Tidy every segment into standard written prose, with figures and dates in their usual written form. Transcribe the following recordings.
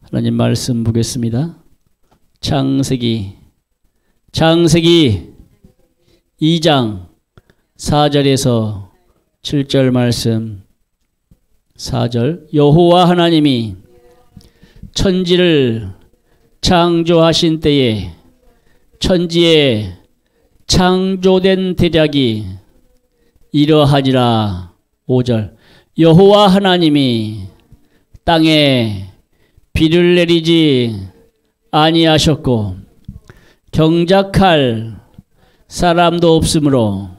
하나님 말씀 보겠습니다. 창세기 2장 4절에서 7절 말씀. 4절, 여호와 하나님이 천지를 창조하신 때에 천지에 창조된 대략이 이러하니라. 5절, 여호와 하나님이 땅에 비를 내리지 아니하셨고 경작할 사람도 없었으므로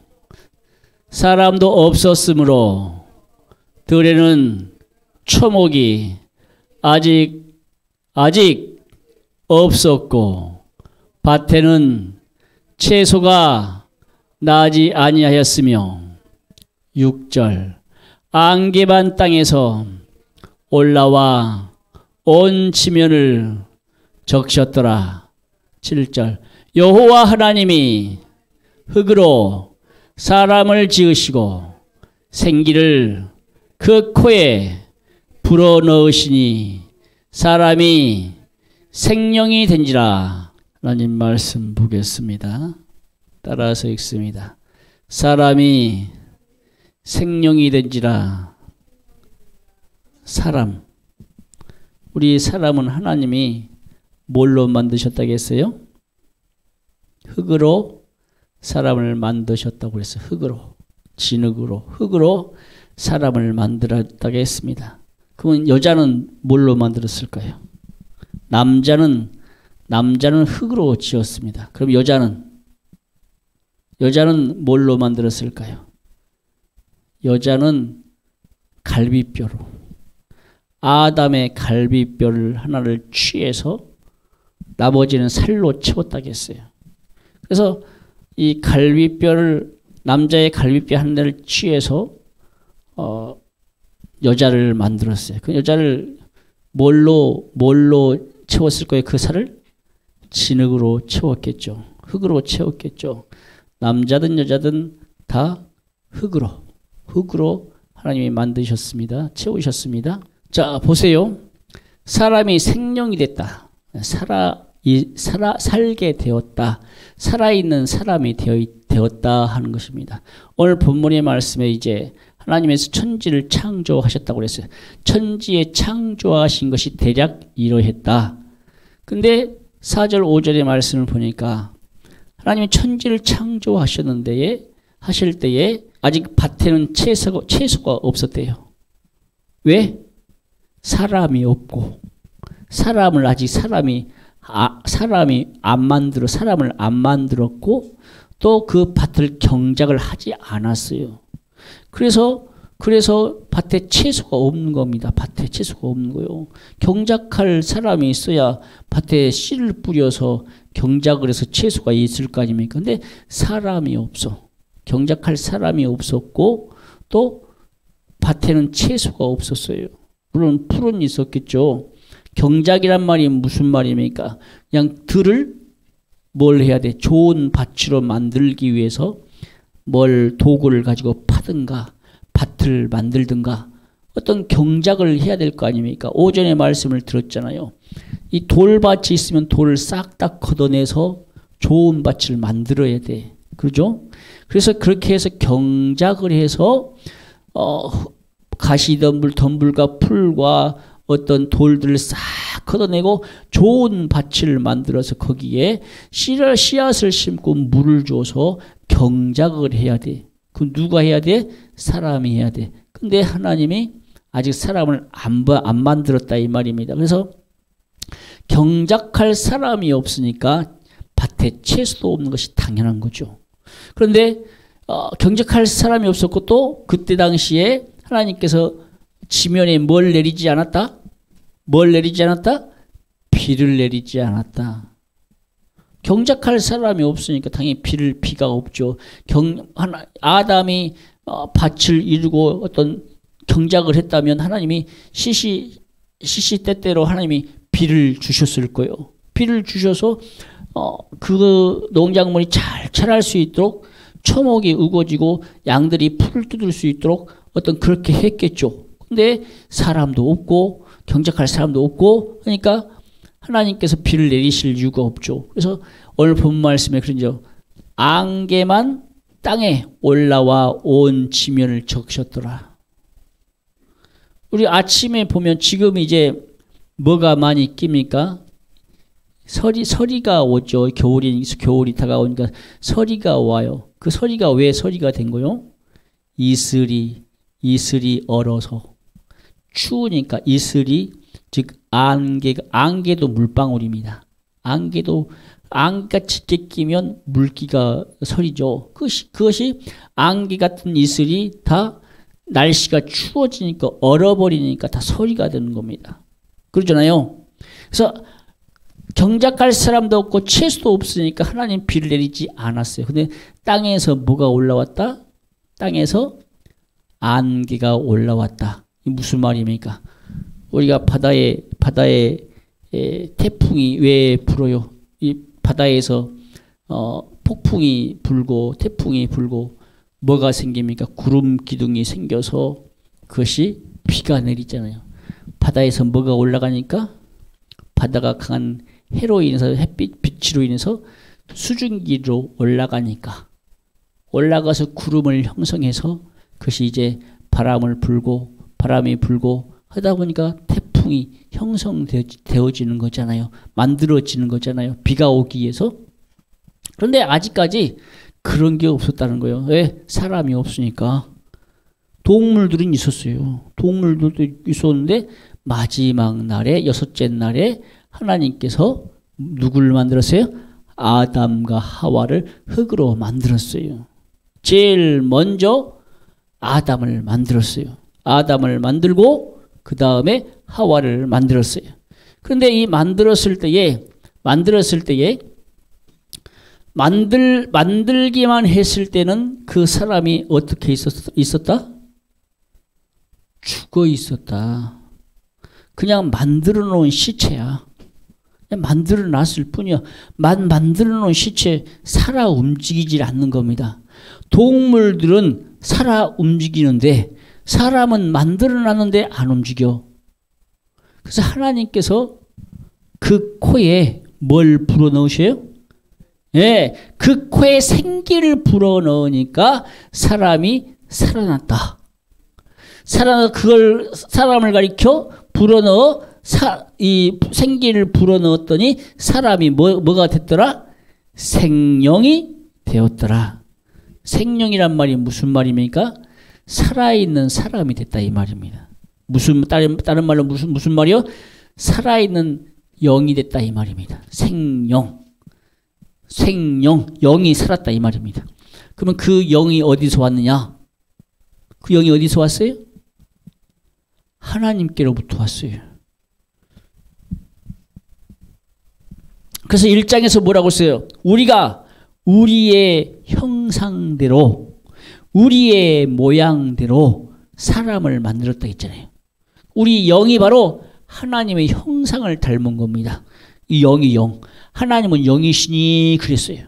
들에는 초목이 아직 없었고 밭에는 채소가 나지 아니하였으며. 6절, 안개반 땅에서 올라와 온 지면을 적셨더라. 7절, 여호와 하나님이 흙으로 사람을 지으시고 생기를 그 코에 불어넣으시니 사람이 생명이 된지라. 하나님 말씀 보겠습니다. 따라서 읽습니다. 사람이 생명이 된지라. 사람, 우리 사람은 하나님이 뭘로 만드셨다고 했어요? 흙으로 사람을 만드셨다고 그랬어요. 흙으로, 진흙으로, 흙으로 사람을 만들었다고 했습니다. 그러면 여자는 뭘로 만들었을까요? 남자는 흙으로 지었습니다. 그럼 여자는 뭘로 만들었을까요? 여자는 갈비뼈로, 아담의 갈비뼈를 하나를 취해서 나머지는 살로 채웠다고 했어요. 그래서 이 갈비뼈를, 남자의 갈비뼈 하나를 취해서 여자를 만들었어요. 그 여자를 뭘로 채웠을 거예요? 그 살을 진흙으로 채웠겠죠. 흙으로 채웠겠죠. 남자든 여자든 다 흙으로 하나님이 만드셨습니다. 채우셨습니다. 자, 보세요. 사람이 생명이 됐다. 살게 되었다. 살아있는 사람이 되었다 하는 것입니다. 오늘 본문의 말씀에 이제 하나님께서 천지를 창조하셨다고 그랬어요. 천지에 창조하신 것이 대략 이러했다. 근데 4절 5절의 말씀을 보니까 하나님이 천지를 창조하셨는데 하실 때에 아직 밭에는 채소가 없었대요. 왜? 사람이 없고, 사람을 안 만들었고, 또 그 밭을 경작을 하지 않았어요. 그래서 밭에 채소가 없는 겁니다. 밭에 채소가 없는 거요. 경작할 사람이 있어야 밭에 씨를 뿌려서 경작을 해서 채소가 있을 거 아닙니까? 근데 사람이 없어. 경작할 사람이 없었고 또 밭에는 채소가 없었어요. 물론 풀은 있었겠죠. 경작이란 말이 무슨 말입니까? 그냥 들을 뭘 해야 돼? 좋은 밭으로 만들기 위해서 뭘 도구를 가지고 파든가 밭을 만들든가 어떤 경작을 해야 될 거 아닙니까? 오전에 말씀을 들었잖아요. 이 돌밭이 있으면 돌을 싹 다 걷어내서 좋은 밭을 만들어야 돼. 그렇죠? 그래서 그렇게 해서 경작을 해서 덤불과 풀과 어떤 돌들을 싹 걷어내고 좋은 밭을 만들어서 거기에 씨앗을 심고 물을 줘서 경작을 해야 돼. 그 누가 해야 돼? 사람이 해야 돼. 근데 하나님이 아직 사람을 안 만들었다 이 말입니다. 그래서 경작할 사람이 없으니까 밭에 채소도 없는 것이 당연한 거죠. 그런데 경작할 사람이 없었고 또 그때 당시에 하나님께서 지면에 뭘 내리지 않았다? 비를 내리지 않았다. 경작할 사람이 없으니까 당연히 비가 없죠. 아담이 밭을 이루고 어떤 경작을 했다면 하나님이 시시때때로 하나님이 비를 주셨을 거예요. 비를 주셔서 그 농작물이 잘 자랄 수 있도록 초목이 우거지고 양들이 풀을 뜯을 수 있도록 어떤 그렇게 했겠죠. 근데 사람도 없고 경작할 사람도 없고 그러니까 하나님께서 비를 내리실 이유가 없죠. 그래서 오늘 본 말씀에 그런죠. 안개만 땅에 올라와 온 지면을 적셨더라. 우리 아침에 보면 지금 이제 뭐가 많이 낍니까? 서리가 오죠. 겨울이 다가오니까 서리가 와요. 그 서리가 왜 서리가 된 거요? 이슬이 얼어서 추우니까 이슬이 즉 안개도 물방울입니다. 안개같이 끼면 물기가 서리죠. 그것이 안개 같은 이슬이 다 날씨가 추워지니까 얼어버리니까 다 서리가 되는 겁니다. 그러잖아요. 그래서 경작할 사람도 없고 채소도 없으니까 하나님 비를 내리지 않았어요. 근데 땅에서 뭐가 올라왔다? 땅에서 안개가 올라왔다. 이 무슨 말입니까? 우리가 바다에 태풍이 왜 불어요? 이 바다에서 폭풍이 불고 태풍이 불고 뭐가 생깁니까? 구름 기둥이 생겨서 그것이 비가 내리잖아요. 바다에서 뭐가 올라가니까 바다가 강한 해로 인해서 빛으로 인해서 수증기로 올라가서 구름을 형성해서 그것이 이제 바람이 불고 하다 보니까 태풍이 형성되어지는 거잖아요. 만들어지는 거잖아요. 비가 오기 위해서. 그런데 아직까지 그런 게 없었다는 거예요. 왜? 사람이 없으니까. 동물들은 있었어요. 동물들도 있었는데 마지막 날에 여섯째 날에 하나님께서 누구를 만들었어요? 아담과 하와를 흙으로 만들었어요. 제일 먼저 아담을 만들었어요. 아담을 만들고 그 다음에 하와를 만들었어요. 그런데 이 만들었을 때에 만들기만 했을 때는 그 사람이 어떻게 있었다? 죽어 있었다. 그냥 만들어 놓은 시체야. 그냥 만들어 놨을 뿐이야. 만들어 놓은 시체 살아 움직이질 않는 겁니다. 동물들은 살아 움직이는데 사람은 만들어 놨는데 안 움직여. 그래서 하나님께서 그 코에 뭘 불어넣으셔요? 예, 그 코에 생기를 불어넣으니까 사람이 살아났다. 그걸 사람을 가리켜 불어넣어 이 생기를 불어넣었더니 사람이 뭐가 됐더라? 생명이 되었더라. 생명이란 말이 무슨 말입니까? 살아있는 사람이 됐다 이 말입니다. 다른 말로 무슨 말이요? 살아있는 영이 됐다 이 말입니다. 생명, 영이 살았다 이 말입니다. 그러면 그 영이 어디서 왔느냐? 그 영이 어디서 왔어요? 하나님께로부터 왔어요. 그래서 1장에서 뭐라고 써요? 우리가 우리의 형상대로 우리의 모양대로 사람을 만들었다 했잖아요. 우리 영이 바로 하나님의 형상을 닮은 겁니다. 이 영이 영. 하나님은 영이시니 그랬어요.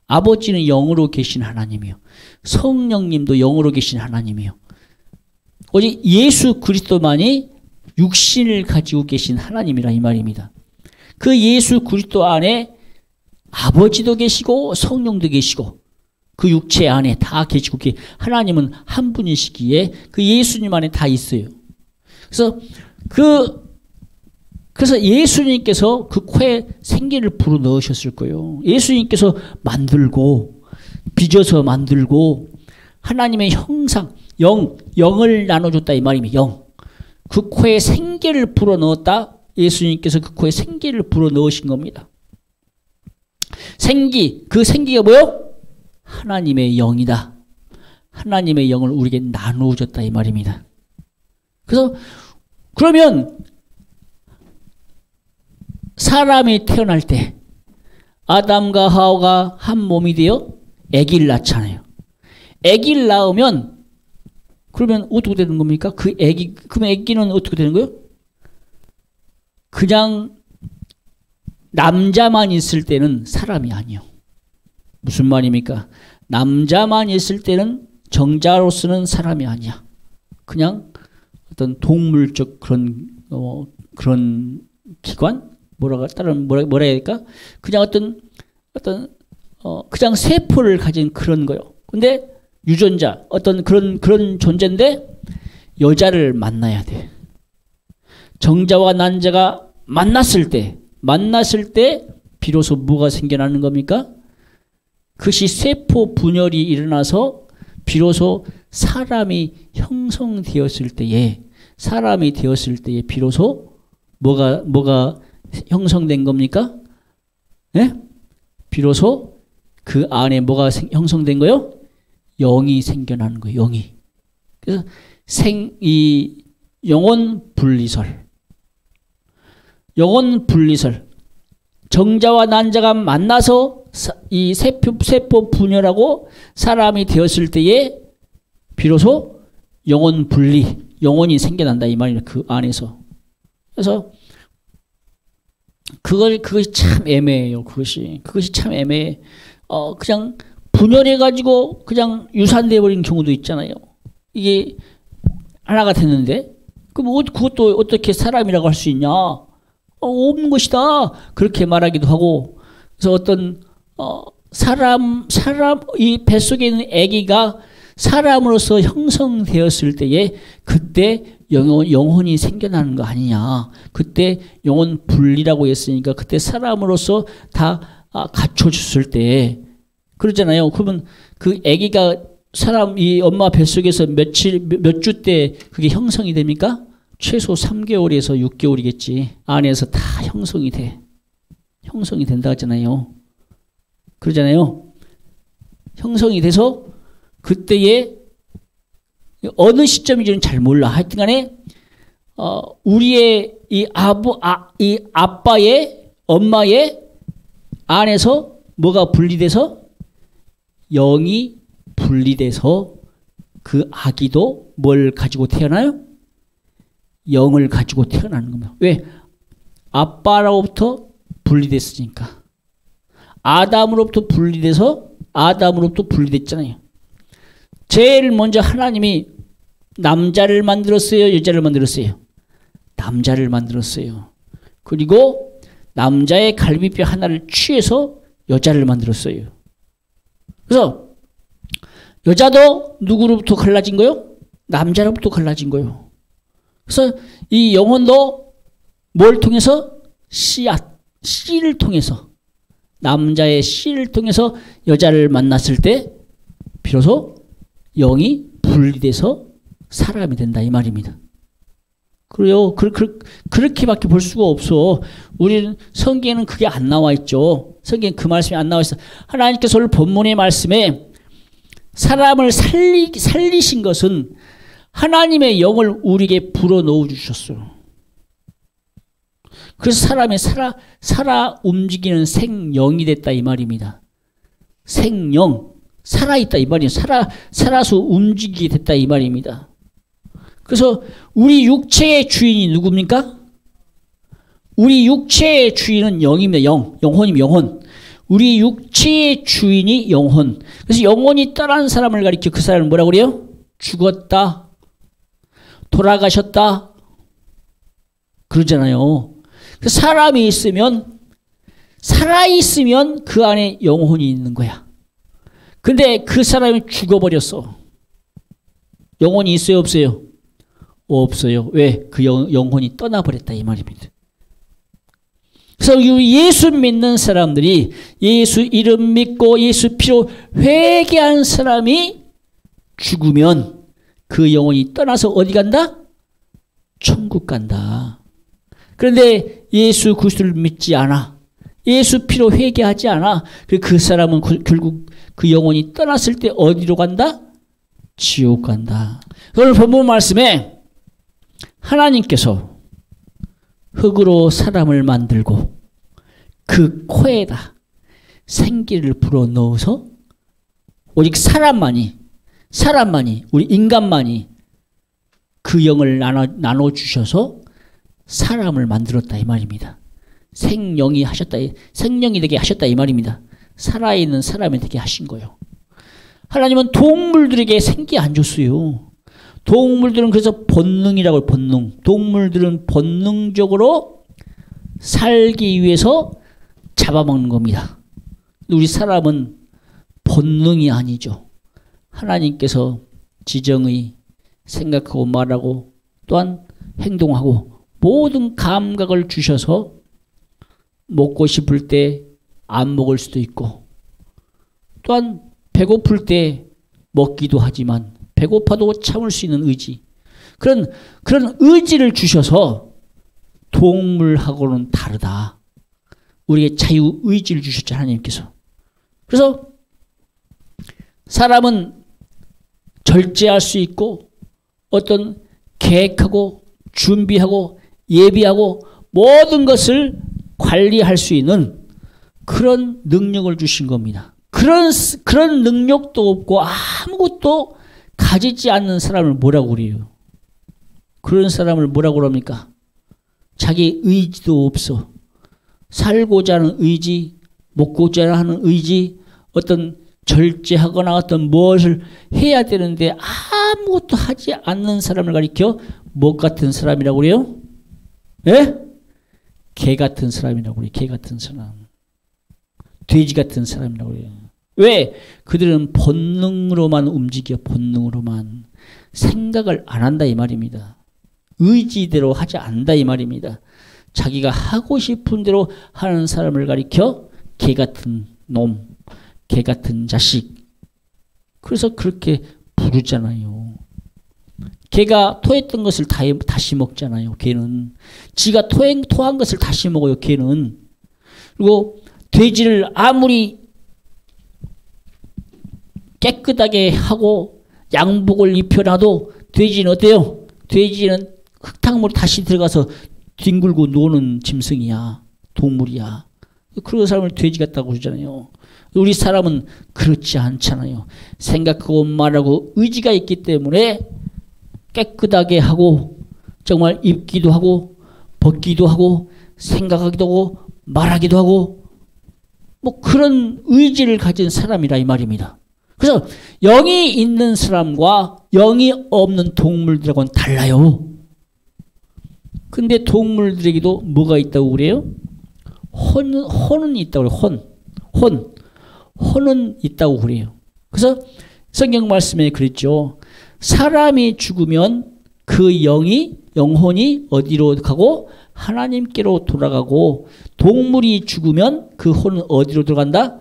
아버지는 영으로 계신 하나님이요. 성령님도 영으로 계신 하나님이요. 오직 예수 그리스도만이 육신을 가지고 계신 하나님이라 이 말입니다. 그 예수 그리스도 안에 아버지도 계시고 성령도 계시고 그 육체 안에 다 계시고 하나님은 한 분이시기에 그 예수님 안에 다 있어요. 그래서 예수님께서 그 코에 생기를 불어넣으셨을 거예요. 예수님께서 만들고 빚어서 만들고 하나님의 형상 영을 나눠줬다 이 말입니다. 영. 그 코에 생기를 불어넣었다. 예수님께서 그 코에 생기를 불어넣으신 겁니다. 그 생기가 뭐요? 하나님의 영이다. 하나님의 영을 우리에게 나누어줬다 이 말입니다. 그래서 그러면 사람이 태어날 때 아담과 하와가 한 몸이 되어 아기를 낳잖아요. 아기를 낳으면 그러면 어떻게 되는 겁니까? 그럼 아기는 어떻게 되는 거예요? 그냥 남자만 있을 때는 사람이 아니요. 무슨 말입니까? 남자만 있을 때는 정자로서는 사람이 아니야. 그냥 어떤 동물적 그런 그런 기관? 뭐라 해야 될까? 그냥 어떤, 그냥 세포를 가진 그런 거요. 근데 유전자, 어떤 그런 존재인데 여자를 만나야 돼. 정자와 난자가 만났을 때 비로소 뭐가 생겨나는 겁니까? 그것이 세포 분열이 일어나서 비로소 사람이 형성되었을 때에 비로소 뭐가 형성된 겁니까? 예? 비로소 그 안에 뭐가 형성된 거요? 영이 생겨나는 거예요. 영이. 그래서 이 영혼 분리설. 정자와 난자가 만나서 이 세포 분열하고 사람이 되었을 때에 비로소 영혼 분리, 영혼이 생겨난다 이 말이에요. 그 안에서. 그래서 그것이 참 애매해요. 그것이 참 애매해. 그냥 분열해가지고 그냥 유산돼 버린 경우도 있잖아요. 이게 하나가 됐는데, 그럼 그것도 어떻게 사람이라고 할 수 있냐? 없는 것이다. 그렇게 말하기도 하고, 그래서 어떤, 이 뱃속에 있는 아기가 사람으로서 형성되었을 때에 그때 영혼이 생겨나는 거 아니냐. 그때 영혼 분리라고 했으니까 그때 사람으로서 다 갖춰줬을 때, 그러잖아요. 그러면 그 아기가 이 엄마 뱃속에서 몇 주 때 그게 형성이 됩니까? 최소 3개월에서 6개월이겠지. 안에서 다 형성이 된다 하잖아요. 그러잖아요. 형성이 돼서 그때에 어느 시점인지는 잘 몰라. 하여튼 간에 우리의 이 아빠의 엄마의 안에서 뭐가 분리돼서 영이 분리돼서 그 아기도 뭘 가지고 태어나요? 영을 가지고 태어나는 겁니다. 왜? 아빠로부터 분리됐으니까. 아담으로부터 분리됐잖아요. 제일 먼저 하나님이 남자를 만들었어요? 여자를 만들었어요? 남자를 만들었어요. 그리고 남자의 갈비뼈 하나를 취해서 여자를 만들었어요. 그래서 여자도 누구로부터 갈라진 거요? 남자로부터 갈라진 거요. 그래서 이 영혼도 뭘 통해서? 씨를 통해서, 남자의 씨를 통해서 여자를 만났을 때 비로소 영이 분리돼서 사람이 된다 이 말입니다. 그래요. 그렇게밖에 볼 수가 없어. 우리는 성경에는 그게 안 나와 있죠. 성경에 그 말씀이 안 나와 있어. 하나님께서 오늘 본문의 말씀에 사람을 살리신 것은 하나님의 영을 우리에게 불어넣어 주셨어요. 그래서 사람이 살아 움직이는 생영이 됐다 이 말입니다. 생영, 살아있다 이 말이에요. 살아서 움직이게 됐다 이 말입니다. 그래서 우리 육체의 주인이 누굽니까? 우리 육체의 주인은 영입니다. 영혼입니다. 영혼. 우리 육체의 주인이 영혼. 그래서 영혼이 떠난 사람을 가리켜 그 사람을 뭐라고 그래요? 죽었다. 돌아가셨다. 그러잖아요. 그래서 사람이 있으면, 살아있으면 그 안에 영혼이 있는 거야. 근데 그 사람이 죽어버렸어. 영혼이 있어요? 없어요? 없어요. 왜? 그 영혼이 떠나버렸다 이 말입니다. 그래서 예수 믿는 사람들이 예수 이름 믿고 예수 피로 회개한 사람이 죽으면 그 영혼이 떠나서 어디 간다? 천국 간다. 그런데 예수 그리스도를 믿지 않아. 예수 피로 회개하지 않아. 그 사람은 결국 그 영혼이 떠났을 때 어디로 간다? 지옥 간다. 오늘 본문 말씀에 하나님께서 흙으로 사람을 만들고 그 코에다 생기를 불어넣어서 오직 사람만이 우리 인간만이 그 영을 나눠주셔서 사람을 만들었다 이 말입니다. 생명이 되게 하셨다 이 말입니다. 살아있는 사람이 되게 하신 거예요. 하나님은 동물들에게 생기 안 줬어요. 동물들은 그래서 본능이라고 해요. 본능. 동물들은 본능적으로 살기 위해서 잡아먹는 겁니다. 우리 사람은 본능이 아니죠. 하나님께서 지정의 생각하고 말하고 또한 행동하고 모든 감각을 주셔서 먹고 싶을 때 안 먹을 수도 있고 또한 배고플 때 먹기도 하지만 배고파도 참을 수 있는 의지 그런 의지를 주셔서 동물하고는 다르다. 우리에게 자유의지를 주셨죠. 하나님께서. 그래서 사람은 절제할 수 있고 어떤 계획하고 준비하고 예비하고 모든 것을 관리할 수 있는 그런 능력을 주신 겁니다. 그런 능력도 없고 아무것도 가지지 않는 사람을 뭐라고 그래요? 그런 사람을 뭐라고 그럽니까? 자기 의지도 없어. 살고자 하는 의지, 먹고자 하는 의지, 어떤 절제하거나 어떤 무엇을 해야 되는데 아무것도 하지 않는 사람을 가리켜 뭐 같은 사람이라고 그래요? 예? 개 같은 사람이라고 그래요. 개 같은 사람. 돼지 같은 사람이라고 그래요. 왜? 그들은 본능으로만 움직여. 본능으로만. 생각을 안 한다 이 말입니다. 의지대로 하지 않는다 이 말입니다. 자기가 하고 싶은 대로 하는 사람을 가리켜 개 같은 놈, 개 같은 자식. 그래서 그렇게 부르잖아요. 개가 토했던 것을 다시 먹잖아요. 개는. 지가 토한 것을 다시 먹어요. 개는. 그리고 돼지를 아무리 깨끗하게 하고 양복을 입혀놔도 돼지는 어때요? 돼지는 흙탕물에 다시 들어가서 뒹굴고 노는 짐승이야. 동물이야. 그런 사람을 돼지 같다고 그러잖아요. 우리 사람은 그렇지 않잖아요. 생각하고 말하고 의지가 있기 때문에 깨끗하게 하고 정말 입기도 하고 벗기도 하고 생각하기도 하고 말하기도 하고 뭐 그런 의지를 가진 사람이라 이 말입니다. 그래서 영이 있는 사람과 영이 없는 동물들하고는 달라요. 근데 동물들에게도 뭐가 있다고 그래요? 혼은 있다고 그래요. 혼은 있다고 그래요. 그래서 성경 말씀에 그랬죠. 사람이 죽으면 그 영혼이 어디로 가고 하나님께로 돌아가고 동물이 죽으면 그 혼은 어디로 들어간다?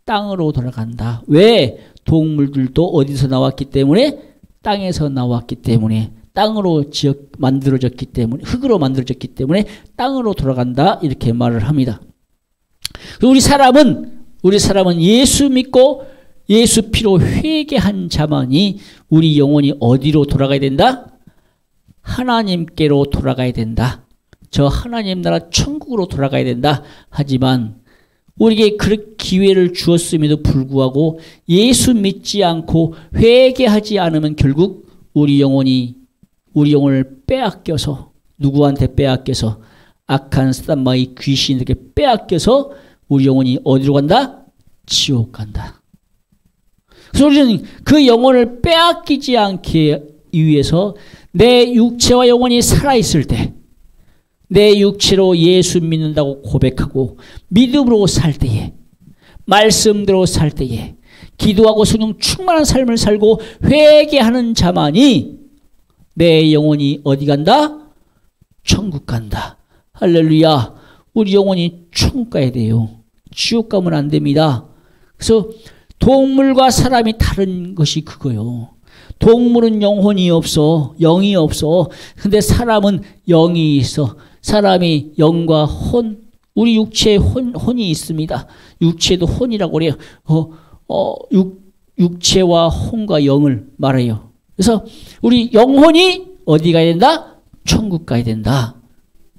땅으로 돌아간다. 왜? 동물들도 어디서 나왔기 때문에? 땅에서 나왔기 때문에. 땅으로 만들어졌기 때문에, 흙으로 만들어졌기 때문에 땅으로 돌아간다. 이렇게 말을 합니다. 우리 사람은 예수 믿고 예수 피로 회개한 자만이 우리 영혼이 어디로 돌아가야 된다? 하나님께로 돌아가야 된다. 저 하나님 나라 천국으로 돌아가야 된다. 하지만 우리에게 그 기회를 주었음에도 불구하고 예수 믿지 않고 회개하지 않으면 결국 우리 영혼을 빼앗겨서 누구한테 빼앗겨서 악한 사단마귀 귀신에게 빼앗겨서 우리 영혼이 어디로 간다? 지옥 간다. 그래서 우리는 그 영혼을 빼앗기지 않기 위해서 내 육체와 영혼이 살아있을 때 내 육체로 예수 믿는다고 고백하고 믿음으로 살 때에 말씀대로 살 때에 기도하고 성령 충만한 삶을 살고 회개하는 자만이 내 영혼이 어디 간다? 천국 간다. 할렐루야. 우리 영혼이 천국 가야 돼요. 지옥 가면 안 됩니다. 그래서 동물과 사람이 다른 것이 그거요. 동물은 영혼이 없어. 영이 없어. 근데 사람은 영이 있어. 사람이 영과 혼, 우리 육체에 혼이 있습니다. 육체도 혼이라고 그래요. 육체와 혼과 영을 말해요. 그래서 우리 영혼이 어디 가야 된다? 천국 가야 된다.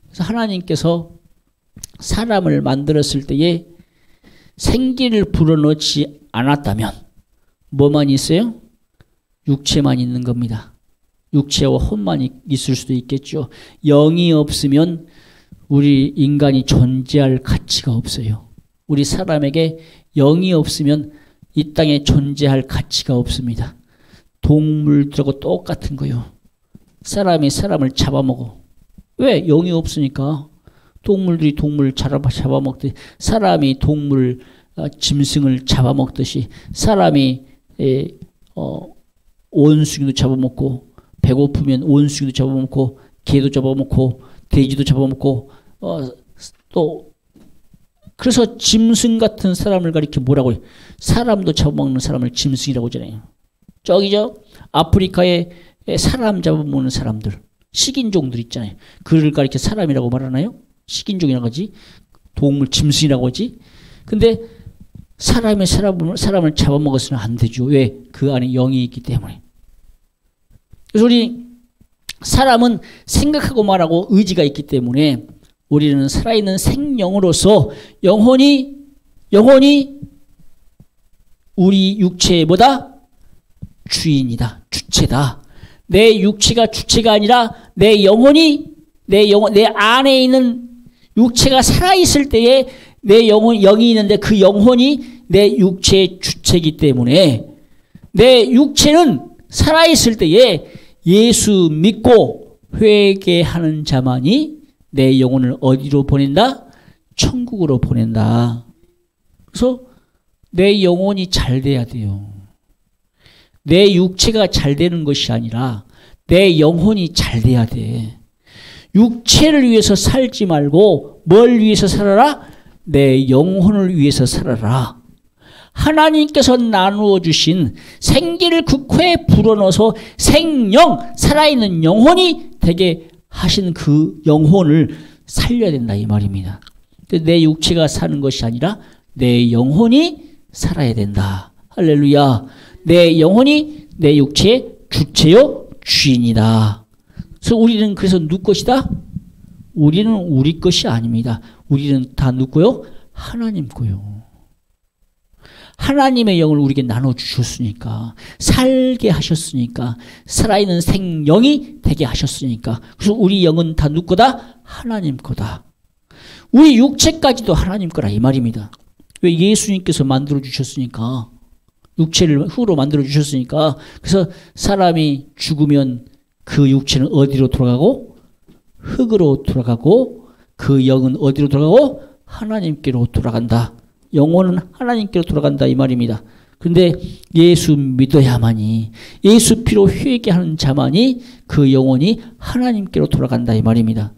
그래서 하나님께서 사람을 만들었을 때에 생기를 불어넣지 않았다면 뭐만 있어요? 육체만 있는 겁니다. 육체와 혼만 있을 수도 있겠죠. 영이 없으면 우리 인간이 존재할 가치가 없어요. 우리 사람에게 영이 없으면 이 땅에 존재할 가치가 없습니다. 동물들하고 똑같은 거예요. 사람이 사람을 잡아먹어. 왜? 영이 없으니까. 동물들이 동물을 잡아먹듯이 사람이 동물 짐승을 잡아먹듯이 사람이 원숭이도 잡아먹고 배고프면 원숭이도 잡아먹고 개도 잡아먹고 돼지도 잡아먹고 또 그래서 짐승 같은 사람을 가리켜 뭐라고 해요? 사람도 잡아먹는 사람을 짐승이라고 하잖아요. 저기죠. 아프리카에 사람 잡아먹는 사람들 식인종들 있잖아요. 그를 가리켜 사람이라고 말하나요? 식인종이라고 하지. 동물 짐승이라고 하지. 근데 사람이 사람을 잡아먹어서는 안 되죠. 왜? 그 안에 영이 있기 때문에. 그래서 우리 사람은 생각하고 말하고 의지가 있기 때문에 우리는 살아있는 생명으로서 영혼이 우리 육체의 뭐다? 주인이다. 주체다. 내 육체가 주체가 아니라 내 영혼이 내 안에 있는 육체가 살아있을 때에 내 영이 있는데 그 영혼이 내 육체의 주체이기 때문에 내 육체는 살아있을 때에 예수 믿고 회개하는 자만이 내 영혼을 어디로 보낸다? 천국으로 보낸다. 그래서 내 영혼이 잘 돼야 돼요. 내 육체가 잘 되는 것이 아니라 내 영혼이 잘 돼야 돼. 육체를 위해서 살지 말고 뭘 위해서 살아라? 내 영혼을 위해서 살아라. 하나님께서 나누어 주신 생기를 극회에 불어넣어서 생명, 살아있는 영혼이 되게 하신 그 영혼을 살려야 된다 이 말입니다. 내 육체가 사는 것이 아니라 내 영혼이 살아야 된다. 할렐루야. 내 영혼이 내 육체의 주체요 주인이다. 그래서 우리는 그래서 누구 것이다? 우리는 우리 것이 아닙니다. 우리는 다 누구요? 하나님 거요. 하나님의 영을 우리에게 나눠주셨으니까 살게 하셨으니까 살아있는 생명이 되게 하셨으니까 그래서 우리 영은 다 누구 거다? 하나님 거다. 우리 육체까지도 하나님 거라 이 말입니다. 왜? 예수님께서 만들어주셨으니까 육체를 흙으로 만들어주셨으니까 그래서 사람이 죽으면 그 육체는 어디로 돌아가고? 흙으로 돌아가고 그 영은 어디로 돌아가고? 하나님께로 돌아간다. 영혼은 하나님께로 돌아간다 이 말입니다. 그런데 예수 믿어야만이 예수 피로 회개하는 자만이 그 영혼이 하나님께로 돌아간다 이 말입니다.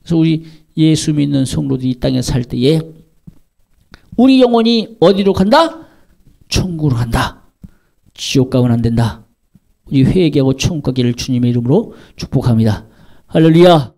그래서 우리 예수 믿는 성도들이 이 땅에 살 때에 우리 영혼이 어디로 간다? 천국으로 간다. 지옥 가면 안 된다. 우리 회개하고 천국 가기를 주님의 이름으로 축복합니다. 할렐루야.